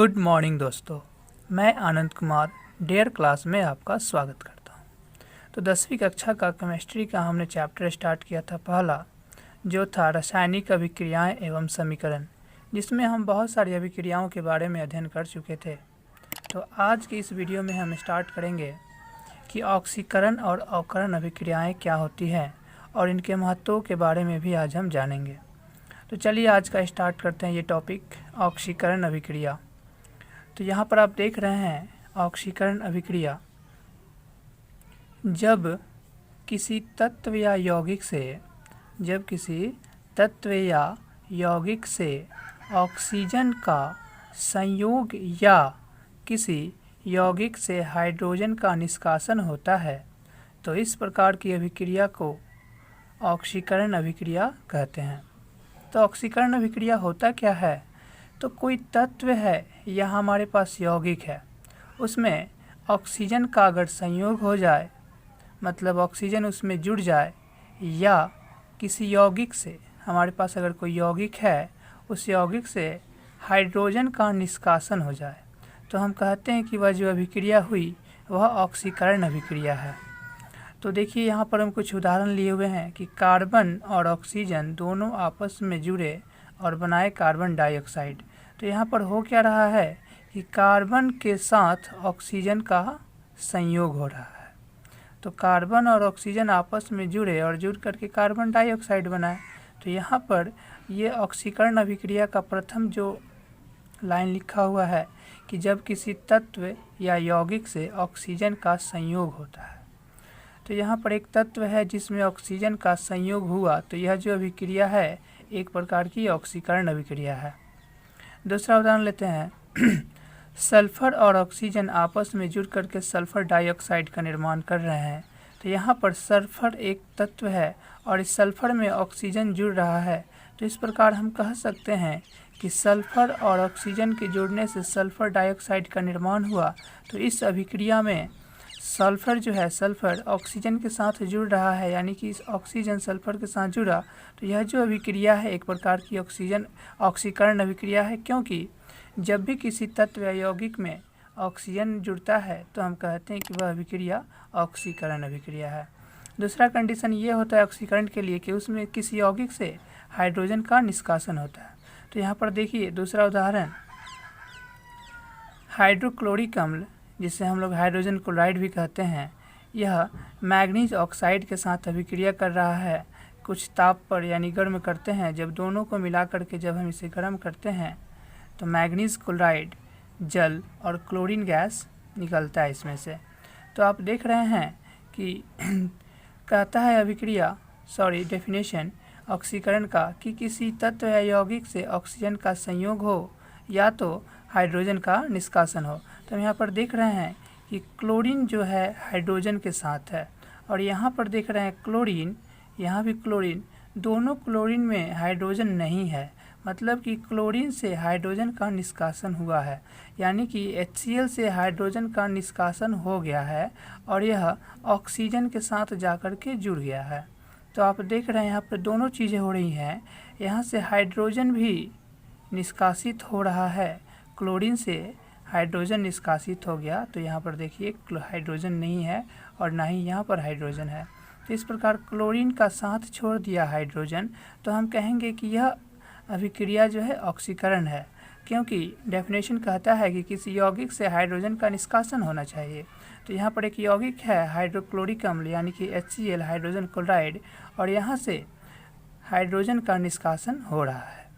Good morning दोस्तों, मैं Anand Kumar dare class में आपका स्वागत करता हूं। तो 10वीं कक्षा का केमिस्ट्री का हमने चैप्टर स्टार्ट किया था पहला, जो था रासायनिक अभिक्रियाएं एवं समीकरण, जिसमें हम बहुत सारी अभिक्रियाओं के बारे में अध्ययन कर चुके थे। तो आज की इस वीडियो में हम स्टार्ट करेंगे कि ऑक्सीकरण और अवकरण अभिक्रियाएँ क्या होती हैं और इनके महत्वों के बारे में भी आज हम जानेंगे। तो चलिए आज का स्टार्ट करते हैं ये टॉपिक, ऑक्सीकरण अभिक्रिया। तो यहाँ पर आप देख रहे हैं ऑक्सीकरण अभिक्रिया, जब किसी तत्व या यौगिक से ऑक्सीजन का संयोग या किसी यौगिक से हाइड्रोजन का निष्कासन होता है, तो इस प्रकार की अभिक्रिया को ऑक्सीकरण अभिक्रिया कहते हैं। तो ऑक्सीकरण अभिक्रिया होता क्या है? तो कोई तत्व है या हमारे पास यौगिक है, उसमें ऑक्सीजन का अगर संयोग हो जाए, मतलब ऑक्सीजन उसमें जुड़ जाए, या किसी यौगिक से, हमारे पास अगर कोई यौगिक है, उस यौगिक से हाइड्रोजन का निष्कासन हो जाए, तो हम कहते हैं कि वह जो अभिक्रिया हुई वह ऑक्सीकरण अभिक्रिया है। तो देखिए यहाँ पर हम कुछ उदाहरण लिए हुए हैं कि कार्बन और ऑक्सीजन दोनों आपस में जुड़े और बनाए कार्बन डाइऑक्साइड। तो यहाँ पर हो क्या रहा है कि कार्बन के साथ ऑक्सीजन का संयोग हो रहा है। तो कार्बन और ऑक्सीजन आपस में जुड़े और जुड़ करके कार्बन डाइऑक्साइड बनाए। तो यहाँ पर ये ऑक्सीकरण अभिक्रिया का प्रथम जो लाइन लिखा हुआ है कि जब किसी तत्व या यौगिक से ऑक्सीजन का संयोग होता है। तो यहाँ पर एक तत्व है जिसमें ऑक्सीजन का संयोग हुआ, तो यह जो अभिक्रिया है एक प्रकार की ऑक्सीकरण अभिक्रिया है। दूसरा उदाहरण लेते हैं सल्फर और ऑक्सीजन आपस में जुड़ करके सल्फर डाइऑक्साइड का निर्माण कर रहे हैं। तो यहाँ पर सल्फर एक तत्व है और इस सल्फर में ऑक्सीजन जुड़ रहा है। तो इस प्रकार हम कह सकते हैं कि सल्फर और ऑक्सीजन के जुड़ने से सल्फर डाइऑक्साइड का निर्माण हुआ। तो इस अभिक्रिया में सल्फर जो है, सल्फर ऑक्सीजन के साथ जुड़ रहा है, यानी कि इस ऑक्सीजन सल्फर के साथ जुड़ा। तो यह जो अभिक्रिया है एक प्रकार की ऑक्सीकरण अभिक्रिया है, क्योंकि जब भी किसी तत्व या यौगिक में ऑक्सीजन जुड़ता है तो हम कहते हैं कि वह अभिक्रिया ऑक्सीकरण अभिक्रिया है। दूसरा कंडीशन ये होता है ऑक्सीकरण के लिए कि उसमें किसी यौगिक से हाइड्रोजन का निष्कासन होता है। तो यहाँ पर देखिए दूसरा उदाहरण, हाइड्रोक्लोरिक अम्ल, जिसे हम लोग हाइड्रोजन क्लोराइड भी कहते हैं, यह मैग्नीज ऑक्साइड के साथ अभिक्रिया कर रहा है। कुछ ताप पर यानी गर्म करते हैं, जब दोनों को मिला करके जब हम इसे गर्म करते हैं तो मैग्नीज क्लोराइड, जल और क्लोरीन गैस निकलता है इसमें से। तो आप देख रहे हैं कि कहता है डेफिनेशन ऑक्सीकरण का कि किसी तत्व या यौगिक से ऑक्सीजन का संयोग हो या तो हाइड्रोजन का निष्कासन हो। तो हम यहाँ पर देख रहे हैं कि क्लोरीन जो है हाइड्रोजन के साथ है, और यहाँ पर देख रहे हैं क्लोरीन, यहाँ भी क्लोरीन, दोनों क्लोरीन में हाइड्रोजन नहीं है, मतलब कि क्लोरीन से हाइड्रोजन का निष्कासन हुआ है, यानी कि HCl से हाइड्रोजन का निष्कासन हो गया है और यह ऑक्सीजन के साथ जाकर के जुड़ गया है। तो आप देख रहे हैं यहाँ पर दोनों चीज़ें हो रही हैं, यहाँ से हाइड्रोजन भी निष्कासित हो रहा है, क्लोरीन से हाइड्रोजन निष्कासित हो गया। तो यहाँ पर देखिए हाइड्रोजन नहीं है और ना ही यहाँ पर हाइड्रोजन है। तो इस प्रकार क्लोरीन का साथ छोड़ दिया हाइड्रोजन, तो हम कहेंगे कि यह अभिक्रिया जो है ऑक्सीकरण है, क्योंकि डेफिनेशन कहता है कि किसी यौगिक से हाइड्रोजन का निष्कासन होना चाहिए। तो यहाँ पर एक यौगिक है हाइड्रोक्लोरिक अम्ल यानी कि HCl, हाइड्रोजन क्लोराइड, और यहाँ से हाइड्रोजन का निष्कासन हो रहा है।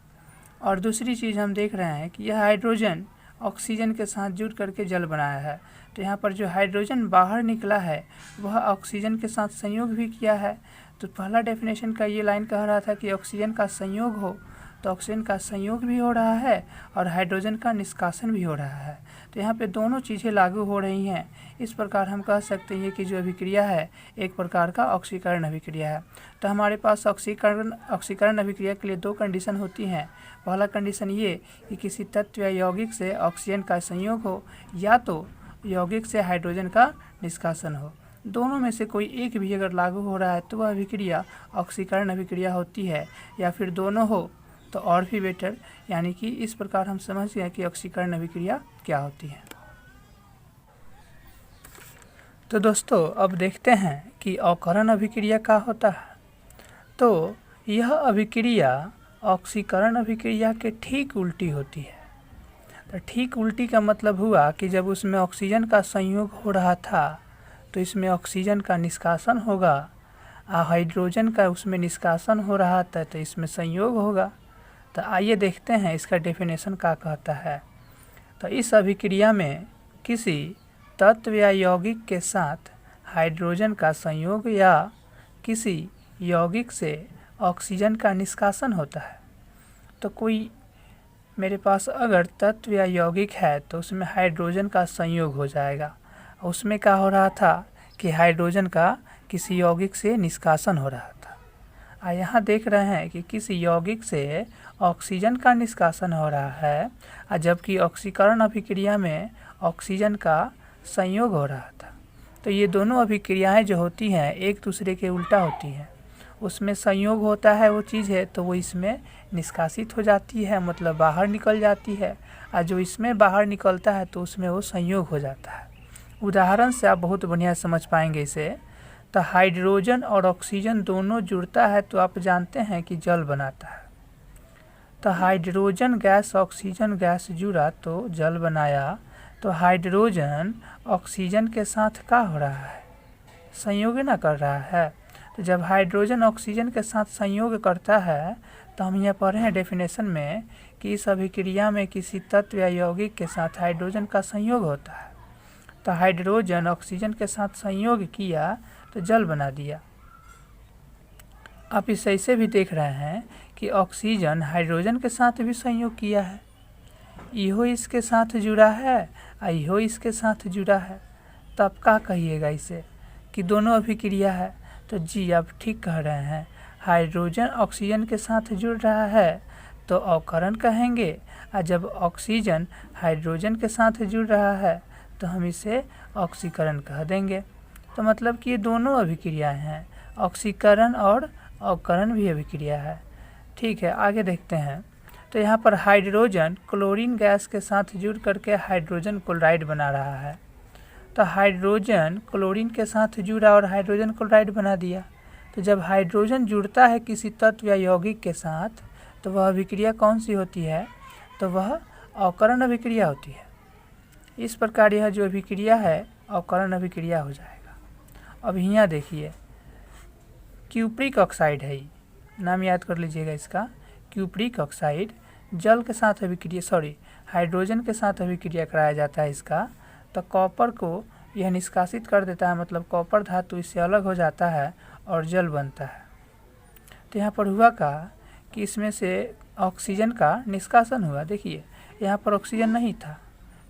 और दूसरी चीज़ हम देख रहे हैं कि यह हाइड्रोजन ऑक्सीजन के साथ जुड़ करके जल बनाया है। तो यहाँ पर जो हाइड्रोजन बाहर निकला है वह ऑक्सीजन के साथ संयोग भी किया है। तो पहला डेफिनेशन का ये लाइन कह रहा था कि ऑक्सीजन का संयोग हो, तो ऑक्सीजन का संयोग भी हो रहा है और हाइड्रोजन का निष्कासन भी हो रहा है। तो यहाँ पे दोनों चीज़ें लागू हो रही हैं। इस प्रकार हम कह सकते हैं कि जो अभिक्रिया है एक प्रकार का ऑक्सीकरण अभिक्रिया है। तो हमारे पास ऑक्सीकरण अभिक्रिया के लिए दो कंडीशन होती हैं। पहला कंडीशन ये कि किसी तत्व या यौगिक से ऑक्सीजन का संयोग हो या तो यौगिक से हाइड्रोजन का निष्कासन हो। दोनों में से कोई एक भी अगर लागू हो रहा है तो वह अभिक्रिया ऑक्सीकरण अभिक्रिया होती है, या फिर दोनों हो तो और भी बेटर, यानी कि इस प्रकार हम समझ गए कि ऑक्सीकरण अभिक्रिया क्या होती है। तो दोस्तों अब देखते हैं कि अवकरण अभिक्रिया क्या होता है। तो यह अभिक्रिया ऑक्सीकरण अभिक्रिया के ठीक उल्टी होती है। तो ठीक उल्टी का मतलब हुआ कि जब उसमें ऑक्सीजन का संयोग हो रहा था तो इसमें ऑक्सीजन का निष्कासन होगा, हाइड्रोजन का उसमें निष्कासन हो रहा था तो इसमें संयोग होगा। तो आइए देखते हैं इसका डेफिनेशन क्या कहता है। तो इस अभिक्रिया में किसी तत्व या यौगिक के साथ हाइड्रोजन का संयोग या किसी यौगिक से ऑक्सीजन का निष्कासन होता है। तो कोई मेरे पास अगर तत्व या यौगिक है तो उसमें हाइड्रोजन का संयोग हो जाएगा। उसमें क्या हो रहा था कि हाइड्रोजन का किसी यौगिक से निष्कासन हो रहा था। यहाँ देख रहे हैं कि किसी यौगिक से ऑक्सीजन का निष्कासन हो रहा है, जबकि ऑक्सीकरण अभिक्रिया में ऑक्सीजन का संयोग हो रहा था। तो ये दोनों अभिक्रियाएं जो होती हैं एक दूसरे के उल्टा होती हैं। उसमें संयोग होता है वो चीज़ है तो वो इसमें निष्कासित हो जाती है, मतलब बाहर निकल जाती है, और जो इसमें बाहर निकलता है तो उसमें वो संयोग हो जाता है। उदाहरण से आप बहुत बढ़िया समझ पाएंगे इसे। तो हाइड्रोजन और ऑक्सीजन दोनों जुड़ता है तो आप जानते हैं कि जल बनाता है। तो हाइड्रोजन गैस ऑक्सीजन गैस जुड़ा तो जल बनाया। तो हाइड्रोजन ऑक्सीजन के साथ क्या हो रहा है, संयोग ना कर रहा है। तो जब हाइड्रोजन ऑक्सीजन के साथ संयोग करता है तो हम यहाँ पढ़े हैं डेफिनेशन में कि इस अभिक्रिया में किसी तत्व या यौगिक के साथ हाइड्रोजन का संयोग होता है। तो हाइड्रोजन ऑक्सीजन के साथ संयोग किया तो जल बना दिया। आप इसे ऐसे भी देख रहे हैं कि ऑक्सीजन हाइड्रोजन के साथ भी संयोग किया है, इहो इसके साथ जुड़ा है, इहो इसके साथ जुड़ा है। तो आप क्या कहिएगा इसे कि दोनों अभिक्रिया है। तो जी आप ठीक कह रहे हैं, हाइड्रोजन ऑक्सीजन के साथ जुड़ रहा है तो अवकरण कहेंगे, और जब ऑक्सीजन हाइड्रोजन के साथ जुड़ रहा है तो हम इसे ऑक्सीकरण कह देंगे। तो मतलब कि ये दोनों अभिक्रियाएं हैं, ऑक्सीकरण और अवकरण भी अभिक्रिया है। ठीक है, आगे देखते हैं। तो यहाँ पर हाइड्रोजन क्लोरीन गैस के साथ जुड़ करके हाइड्रोजन क्लोराइड बना रहा है। तो हाइड्रोजन क्लोरीन के साथ जुड़ा और हाइड्रोजन क्लोराइड बना दिया। तो जब हाइड्रोजन जुड़ता है किसी तत्व या यौगिक के साथ तो वह अभिक्रिया कौन सी होती है, तो वह अवकरण अभिक्रिया होती है। इस प्रकार यह जो अभिक्रिया है अवकरण अभिक्रिया हो जाएगा। अब यहाँ देखिए क्यूप्रिक ऑक्साइड है, नाम याद कर लीजिएगा इसका। क्यूप्रिक ऑक्साइड जल के साथ अभिक्रिया हाइड्रोजन के साथ अभिक्रिया कराया जाता है इसका। तो कॉपर को यह निष्कासित कर देता है, मतलब कॉपर धातु इससे अलग हो जाता है और जल बनता है। तो यहाँ पर हुआ का कि इसमें से ऑक्सीजन का निष्कासन हुआ। देखिए यहाँ पर ऑक्सीजन नहीं था,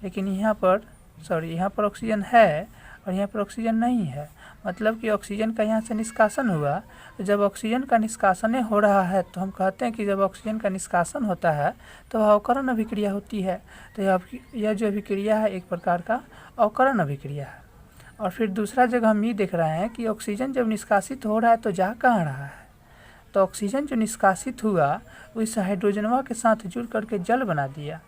लेकिन यहाँ पर ऑक्सीजन है और यहाँ पर ऑक्सीजन नहीं है, मतलब कि ऑक्सीजन का यहाँ से निष्कासन हुआ। तो जब ऑक्सीजन का निष्कासन हो रहा है तो हम कहते हैं कि जब ऑक्सीजन का निष्कासन होता है तो वह अवकरण अभिक्रिया होती है। तो यह जो अभिक्रिया है एक प्रकार का अवकरण अभिक्रिया है। और फिर दूसरा जगह हम ये देख रहे हैं कि ऑक्सीजन जब निष्कासित हो रहा है तो जा कहाँ रहा है, तो ऑक्सीजन जो निष्कासित हुआ वो इस हाइड्रोजनवा के साथ जुड़ करके जल बना दिया।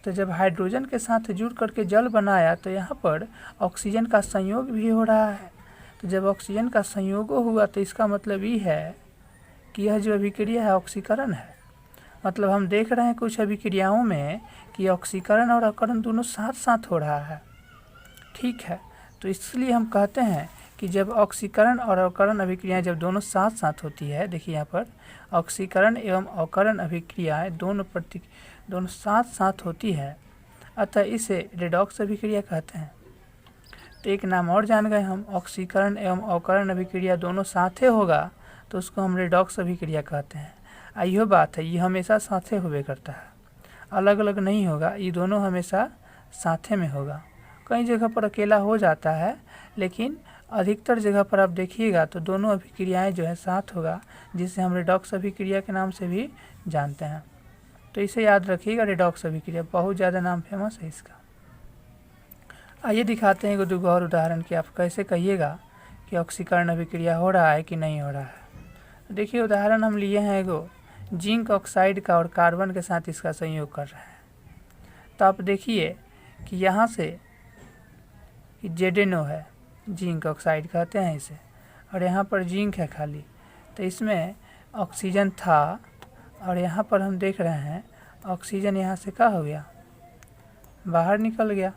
तो जब हाइड्रोजन के साथ जुड़ करके जल बनाया तो यहाँ पर ऑक्सीजन का संयोग भी हो रहा है। तो जब ऑक्सीजन का संयोग हुआ तो इसका मतलब ये है कि यह जो अभिक्रिया है ऑक्सीकरण है। मतलब हम देख रहे हैं कुछ अभिक्रियाओं में कि ऑक्सीकरण और अवकरण दोनों साथ साथ हो रहा है। ठीक है, तो इसलिए हम कहते हैं कि जब ऑक्सीकरण और अवकरण अभिक्रियाएं जब दोनों साथ साथ होती है, देखिए यहाँ पर ऑक्सीकरण एवं अवकरण अभिक्रियाएं दोनों साथ साथ होती है, अतः इसे रेडॉक्स अभिक्रिया कहते हैं। तो एक नाम और जान गए हम, ऑक्सीकरण एवं अवकरण अभिक्रिया दोनों साथे होगा तो उसको हम रेडॉक्स अभिक्रिया कहते हैं। यह बात है, ये हमेशा साथे हुए करता है, अलग अलग नहीं होगा, ये दोनों हमेशा साथे में होगा। कई जगह पर अकेला हो जाता है, लेकिन अधिकतर जगह पर आप देखिएगा तो दोनों अभिक्रियाएं जो है साथ होगा, जिसे हम रेडॉक्स अभिक्रिया के नाम से भी जानते हैं। तो इसे याद रखिएगा, रेडॉक्स अभिक्रिया बहुत ज़्यादा नाम फेमस है इसका। आइए दिखाते हैं दो और उदाहरण कि आप कैसे कहिएगा कि ऑक्सीकरण अभिक्रिया हो रहा है कि नहीं हो रहा है। देखिए उदाहरण हम लिए हैं एगो जिंक ऑक्साइड का और कार्बन के साथ इसका संयोग कर रहा है। तो आप देखिए कि यहाँ से ZnO है, जिंक ऑक्साइड कहते हैं इसे, और यहाँ पर जिंक है खाली। तो इसमें ऑक्सीजन था और यहाँ पर हम देख रहे हैं ऑक्सीजन यहाँ से क्या हो गया, बाहर निकल गया।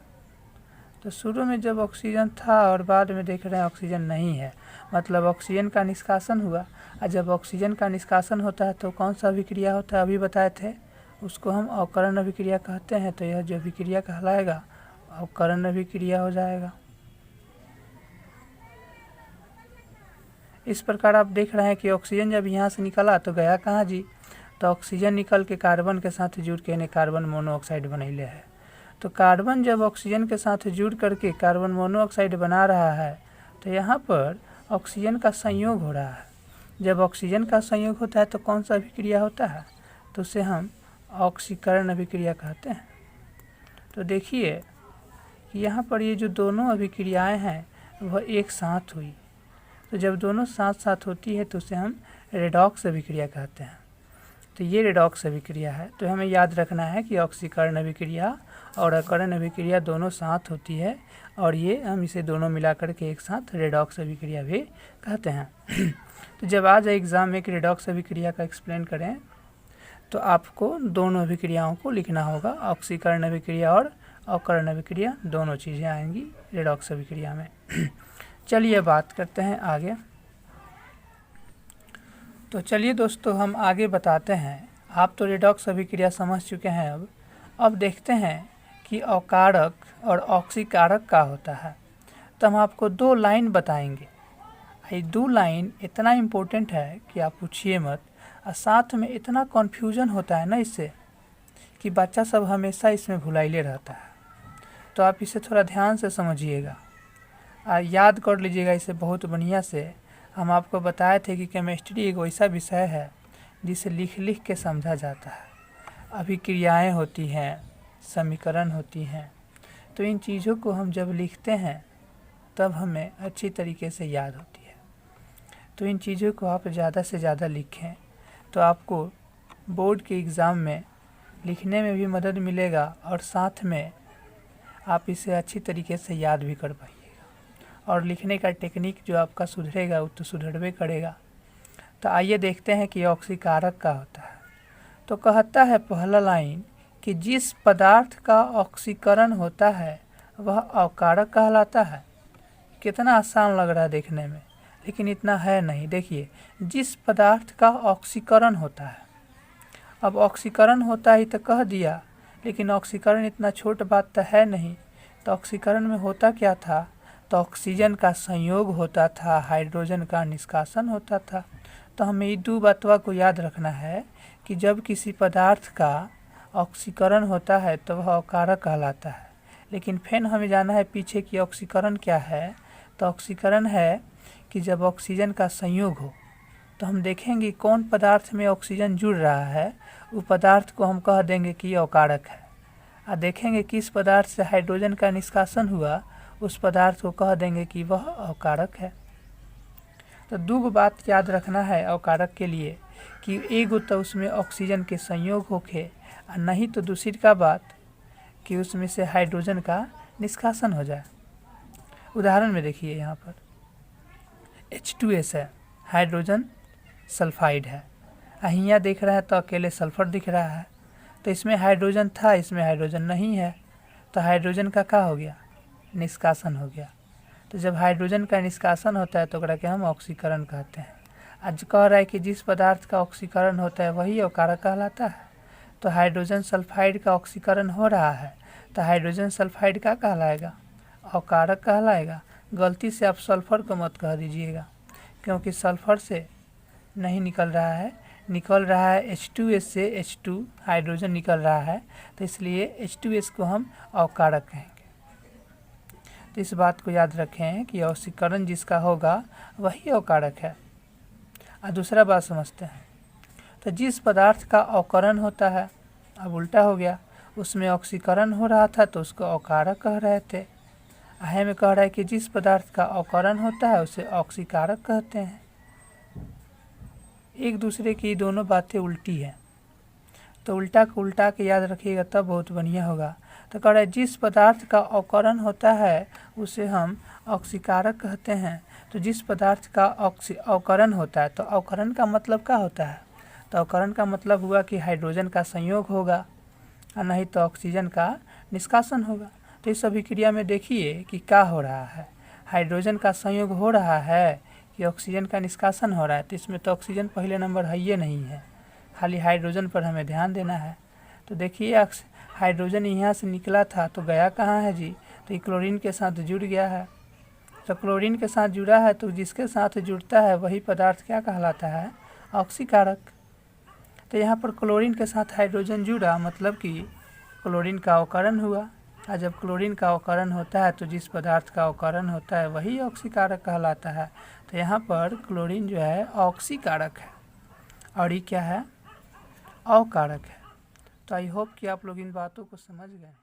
तो शुरू में जब ऑक्सीजन था और बाद में देख रहे हैं ऑक्सीजन नहीं है, मतलब ऑक्सीजन का निष्कासन हुआ। और जब ऑक्सीजन का निष्कासन होता है तो कौन सा अभिक्रिया होता है, अभी बताए थे, उसको हम अवकरण अभिक्रिया कहते हैं। तो यह जो अभिक्रिया कहलाएगा अवकरण अभिक्रिया हो जाएगा। इस प्रकार आप देख रहे हैं कि ऑक्सीजन जब यहाँ से निकला तो गया कहाँ जी, तो ऑक्सीजन निकल के कार्बन के साथ जुड़ के इन्हें कार्बन मोनोऑक्साइड बनैले है। तो कार्बन जब ऑक्सीजन के साथ जुड़ करके कार्बन मोनोऑक्साइड बना रहा है तो यहाँ पर ऑक्सीजन का संयोग हो रहा है। जब ऑक्सीजन का संयोग होता है तो कौन सा अभिक्रिया होता है, तो उसे हम ऑक्सीकरण अभिक्रिया कहते हैं। तो देखिए कि यहाँ पर ये जो दोनों अभिक्रियाएं हैं वह एक साथ हुई। तो जब दोनों साथ साथ होती है तो उसे हम रेडॉक्स अभिक्रिया कहते हैं। तो ये रेडॉक्स अभिक्रिया है। तो हमें याद रखना है कि ऑक्सीकरण अभिक्रिया और अकरण अभिक्रिया दोनों साथ होती है, और ये हम इसे दोनों मिला करके एक साथ रेडॉक्स अभिक्रिया भी कहते हैं। तो जब आ जाए एग्ज़ाम में एक रेडॉक्स अभिक्रिया का एक्सप्लेन करें तो आपको दोनों अभिक्रियाओं को लिखना होगा, ऑक्सीकरण अभिक्रिया और अकरण अभिक्रिया दोनों चीज़ें आएंगी रेडॉक्स अभिक्रिया में। चलिए बात करते हैं आगे। तो चलिए दोस्तों हम आगे बताते हैं। आप तो रेडॉक्स अभिक्रिया समझ चुके हैं। अब देखते हैं कि अकारक और ऑक्सीकारक का होता है। तो हम आपको 2 लाइन बताएंगे। ये 2 लाइन इतना इम्पोर्टेंट है कि आप पूछिए मत, और साथ में इतना कन्फ्यूजन होता है ना इससे कि बच्चा सब हमेशा इसमें भुलाइले रहता है। तो आप इसे थोड़ा ध्यान से समझिएगा, याद कर लीजिएगा इसे बहुत बढ़िया से। हम आपको बताए थे कि केमिस्ट्री एक वैसा विषय है जिसे लिख लिख के समझा जाता है। अभिक्रियाएं होती हैं, समीकरण होती हैं, तो इन चीज़ों को हम जब लिखते हैं तब हमें अच्छी तरीके से याद होती है। तो इन चीज़ों को आप ज़्यादा से ज़्यादा लिखें तो आपको बोर्ड के एग्ज़ाम में लिखने में भी मदद मिलेगा और साथ में आप इसे अच्छी तरीके से याद भी कर पाइएगा, और लिखने का टेक्निक जो आपका सुधरेगा वो तो सुधरबे करेगा। तो आइए देखते हैं कि ऑक्सीकारक का होता है। तो कहता है पहला लाइन कि जिस पदार्थ का ऑक्सीकरण होता है वह अकारक कहलाता है। कितना आसान लग रहा है देखने में, लेकिन इतना है नहीं। देखिए, जिस पदार्थ का ऑक्सीकरण होता है, अब ऑक्सीकरण होता ही तो कह दिया, लेकिन ऑक्सीकरण इतना छोट बात तो है नहीं। तो ऑक्सीकरण में होता क्या था, तो ऑक्सीजन का संयोग होता था, हाइड्रोजन का निष्कासन होता था। तो हमें ये 2 बातों को याद रखना है कि जब किसी पदार्थ का ऑक्सीकरण होता है तो वह अकारक कहलाता है। लेकिन फिर हमें जाना है पीछे कि ऑक्सीकरण क्या है। तो ऑक्सीकरण है कि जब ऑक्सीजन का संयोग हो, तो हम देखेंगे कौन पदार्थ में ऑक्सीजन जुड़ रहा है, वो पदार्थ को हम कह देंगे कि अकारक है। और देखेंगे किस पदार्थ से हाइड्रोजन का निष्कासन हुआ, उस पदार्थ को कह देंगे कि वह अकारक है। तो 2 बात याद रखना है अकारक के लिए कि एगो तो उसमें ऑक्सीजन के संयोग होके, और नहीं तो दूसरी का बात कि उसमें से हाइड्रोजन का निष्कासन हो जाए। उदाहरण में देखिए, यहाँ पर H2S है, हाइड्रोजन सल्फाइड है। यहाँ देख रहे हैं तो अकेले सल्फर दिख रहा है। तो इसमें हाइड्रोजन था, इसमें हाइड्रोजन नहीं है, तो हाइड्रोजन का क्या हो गया, निष्कासन हो गया। तो जब हाइड्रोजन का निष्कासन होता है तो ओकरा के हम ऑक्सीकरण कहते हैं। आज कह रहा है कि जिस पदार्थ का ऑक्सीकरण होता है वही अकारक कहलाता है। तो हाइड्रोजन सल्फाइड का ऑक्सीकरण हो रहा है, तो हाइड्रोजन सल्फाइड का कहलाएगा, अकारक कहलाएगा। गलती से आप सल्फर को मत कह दीजिएगा, क्योंकि सल्फर से नहीं निकल रहा है, निकल रहा है H2S से H2 हाइड्रोजन निकल रहा है, तो इसलिए H2S को हम अकारक कहेंगे। तो इस बात को याद रखें कि ऑक्सीकरण जिसका होगा वही अकारक है। और दूसरा बात समझते हैं, तो जिस पदार्थ का अवकरण होता है, अब उल्टा हो गया, उसमें ऑक्सीकरण हो रहा था तो उसको अकारक कह रहे थे। आहे में कह रहा है कि जिस पदार्थ का अवकरण होता है उसे ऑक्सीकारक कहते हैं। एक दूसरे की दोनों बातें उल्टी है, तो उल्टा को उल्टा के याद रखिएगा तब बहुत बढ़िया होगा। तो कह रहा है जिस पदार्थ का अवकरण होता है उसे हम ऑक्सीकारक कहते हैं। तो जिस पदार्थ का अवकरण होता है, तो अवकरण का मतलब क्या होता है? तो अवकरण का मतलब हुआ कि हाइड्रोजन का संयोग होगा और नहीं तो ऑक्सीजन का निष्कासन होगा। तो इस अभिक्रिया में देखिए कि क्या हो रहा है, हाइड्रोजन का संयोग हो रहा है कि ऑक्सीजन का निष्कासन हो रहा है। तो इसमें तो ऑक्सीजन पहले नंबर है ये नहीं है, खाली हाइड्रोजन पर हमें ध्यान देना है। तो देखिए हाइड्रोजन यहाँ से निकला था तो गया कहाँ है जी? तो ये क्लोरीन के साथ जुड़ गया है। तो क्लोरीन के साथ जुड़ा है तो जिसके साथ जुड़ता है वही पदार्थ क्या कहलाता है? ऑक्सीकारक। तो यहाँ पर क्लोरीन के साथ हाइड्रोजन जुड़ा मतलब कि क्लोरीन का अवकरण हुआ, और जब क्लोरीन का अवकरण होता है तो जिस पदार्थ का अवकरण होता है वही ऑक्सीकारक कहलाता है। तो यहाँ पर क्लोरीन जो है ऑक्सीकारक है और ये क्या है? अवकारक है। तो आई होप कि आप लोग इन बातों को समझ गए।